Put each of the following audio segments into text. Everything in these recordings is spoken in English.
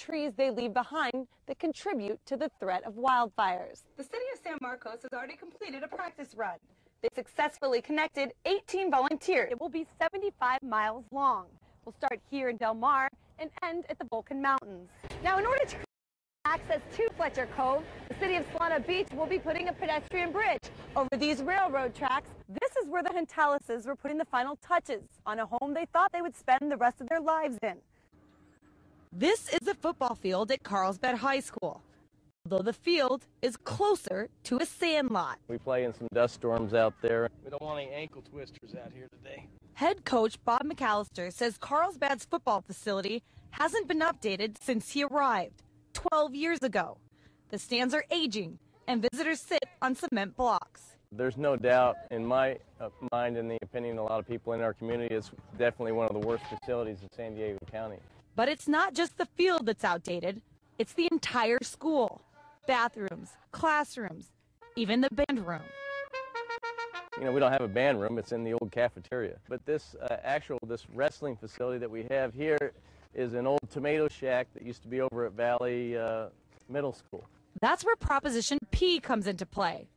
trees they leave behind that contribute to the threat of wildfires. The city of San Marcos has already completed a practice run. They successfully connected 18 volunteers. It will be 75 miles long. We'll start here in Del Mar and end at the Vulcan Mountains. Now, in order to access to Fletcher Cove, the city of Solana Beach will be putting a pedestrian bridge over these railroad tracks. This is where the Huntalases were putting the final touches on a home they thought they would spend the rest of their lives in. This is a football field at Carlsbad High School, although the field is closer to a sandlot. We play in some dust storms out there. We don't want any ankle twisters out here today. Head coach Bob McAllister says Carlsbad's football facility hasn't been updated since he arrived 12 years ago. The stands are aging and visitors sit on cement blocks. There's no doubt in my mind and the opinion of a lot of people in our community, it's definitely one of the worst facilities in San Diego County. But it's not just the field that's outdated, it's the entire school. Bathrooms, classrooms, even the band room. You know, we don't have a band room, it's in the old cafeteria. But this this wrestling facility that we have here is an old tomato shack that used to be over at Valley Middle School. That's where Proposition P comes into play.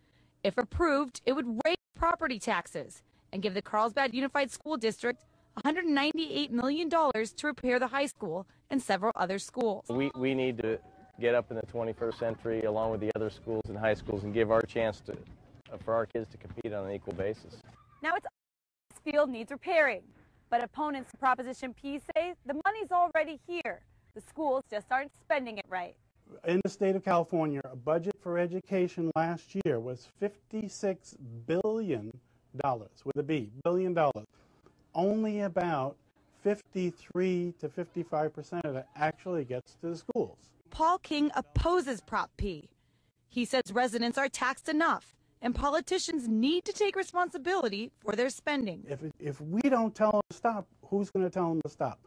If approved, it would raise property taxes and give the Carlsbad Unified School District $198 million to repair the high school and several other schools. We need to get up in the 21st century along with the other schools and high schools and give our chance to for our kids to compete on an equal basis. Now, this field needs repairing, but opponents to Proposition P say the money's already here. The schools just aren't spending it right. In the state of California, a budget for education last year was $56 billion, with a B, billion dollars. Only about 53 to 55% of it actually gets to the schools. Paul King opposes Prop P. He says residents are taxed enough and politicians need to take responsibility for their spending. If we don't tell them to stop, who's going to tell them to stop?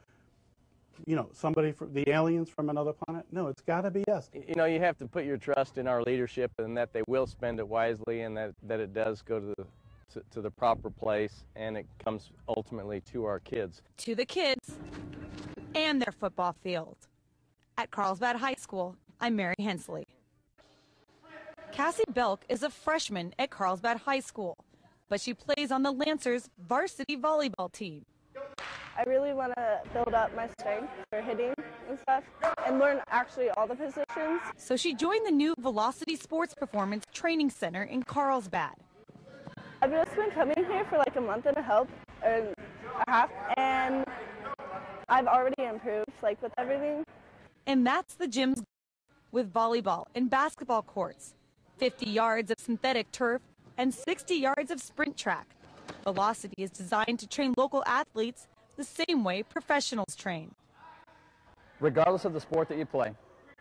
You know, somebody, the aliens from another planet? No, it's got to be us. You know, you have to put your trust in our leadership and that they will spend it wisely and that it does go to the proper place and it comes ultimately to our kids. To the kids and their football field. At Carlsbad High School, I'm Mary Hensley. Cassie Belk is a freshman at Carlsbad High School, but she plays on the Lancers varsity volleyball team. I really want to build up my strength for hitting and stuff and learn actually all the positions. So she joined the new Velocity Sports Performance Training Center in Carlsbad. I've just been coming here for like a month and a half, and I've already improved like with everything. And that's the gym's with volleyball and basketball courts, 50 yards of synthetic turf, and 60 yards of sprint track. Velocity is designed to train local athletes the same way professionals train. Regardless of the sport that you play,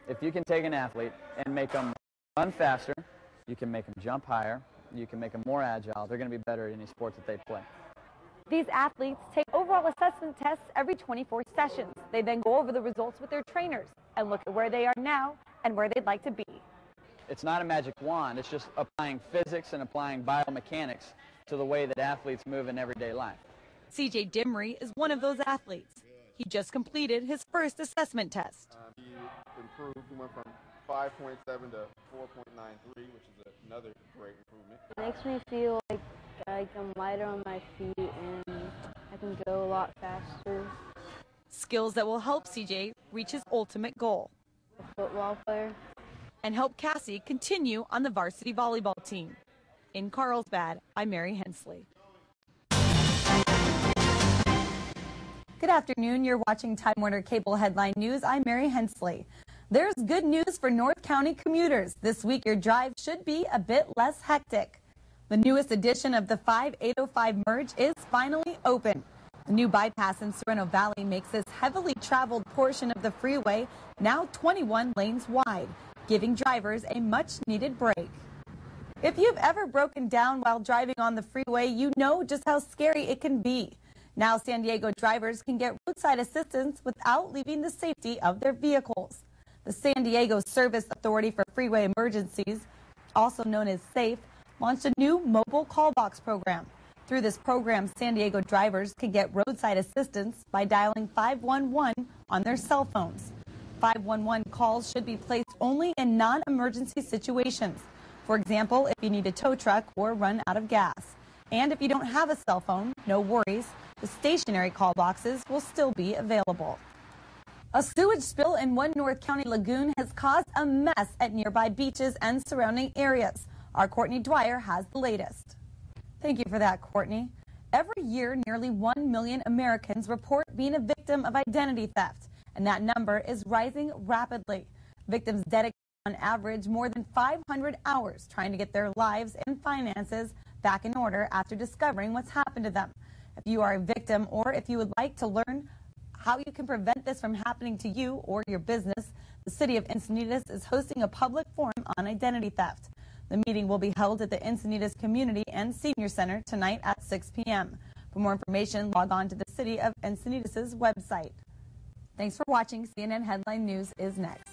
if you can take an athlete and make them run faster, you can make them jump higher, you can make them more agile, they're going to be better at any sport that they play. These athletes take overall assessment tests every 24 sessions. They then go over the results with their trainers and look at where they are now and where they'd like to be. It's not a magic wand, it's just applying physics and applying biomechanics to the way that athletes move in everyday life. CJ Dimry is one of those athletes. He just completed his first assessment test. He improved. He went from 5.7 to 4.93, which is another great improvement. It makes me feel like I'm lighter on my feet and I can go a lot faster. Skills that will help CJ reach his ultimate goal. A football player. And help Cassie continue on the varsity volleyball team. In Carlsbad, I'm Mary Hensley. Good afternoon. You're watching Time Warner Cable Headline News. I'm Mary Hensley. There's good news for North County commuters. This week, your drive should be a bit less hectic. The newest edition of the 5805 merge is finally open. The new bypass in Sereno Valley makes this heavily traveled portion of the freeway now 21 lanes wide, giving drivers a much-needed break. If you've ever broken down while driving on the freeway, you know just how scary it can be. Now San Diego drivers can get roadside assistance without leaving the safety of their vehicles. The San Diego Service Authority for Freeway Emergencies, also known as SAFE, launched a new mobile call box program. Through this program, San Diego drivers can get roadside assistance by dialing 511 on their cell phones. 511 calls should be placed only in non-emergency situations. For example, if you need a tow truck or run out of gas. And if you don't have a cell phone, no worries. The stationary call boxes will still be available. A sewage spill in one North County lagoon has caused a mess at nearby beaches and surrounding areas. Our Courtney Dwyer has the latest. Thank you for that, Courtney. Every year, nearly 1 million Americans report being a victim of identity theft, and that number is rising rapidly. Victims dedicate on average more than 500 hours trying to get their lives and finances back in order after discovering what's happened to them. If you are a victim or if you would like to learn how you can prevent this from happening to you or your business, the City of Encinitas is hosting a public forum on identity theft. The meeting will be held at the Encinitas Community and Senior Center tonight at 6 p.m. For more information, log on to the City of Encinitas' website. Thanks for watching. CNN Headline News is next.